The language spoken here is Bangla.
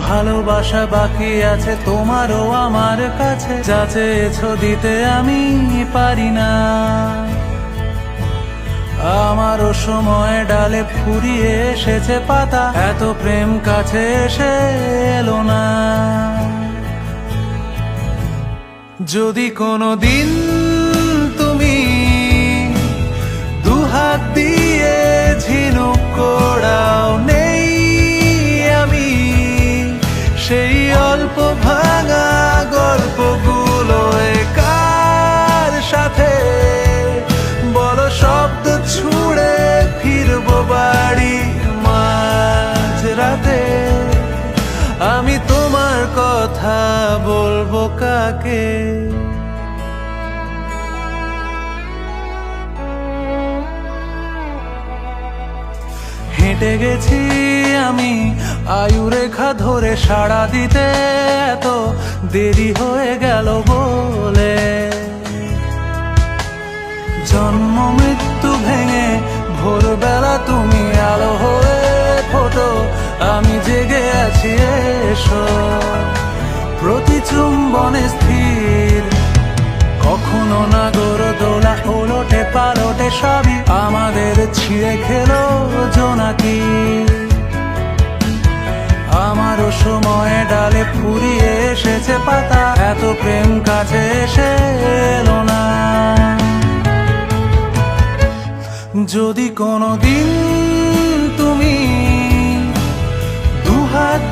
ভালোবাসা বাকি আছে তোমারও আমার কাছে, যা চেয়েছো দিতে আমি পারি না। আমারও সময় ডালে ফুরিয়ে এসেছে পাতা, এত প্রেম কাছে এসে এলো না। যদি কোনো দিন তুমি দুহাত দিয়ে ঝিনুক কোড়াও, নেই আমি সেই অল্প ভাঙা গল্পগুলো কার সাথে বলো শব্দ ছুঁড়ে ফিরবো বাড়ি মাঝ রাতে। আমি তোমার কথা বলবো কাকে? হেঁটে গেছি আমি আয়ুরেখা ধরে, সাড়া দিতে এত দেরি হয়ে গেল বলে। জন্ম মৃত্যু ভেঙে ভোরবেলা তুমি আলো হয়ে ফোটো, আমি জেগে আছি এসো। প্রতি চুম্বনে স্থির, কখনো না গড় দোলা ওলটে পালটে সবই আমাদের ছিঁড়ে খেলো জোনাকি। আমারও সময় ডালে ফুরিয়ে এসেছে পাতা, এত প্রেম কাছে এসে এলো না। যদি কোনো দিন তুমি দুহাত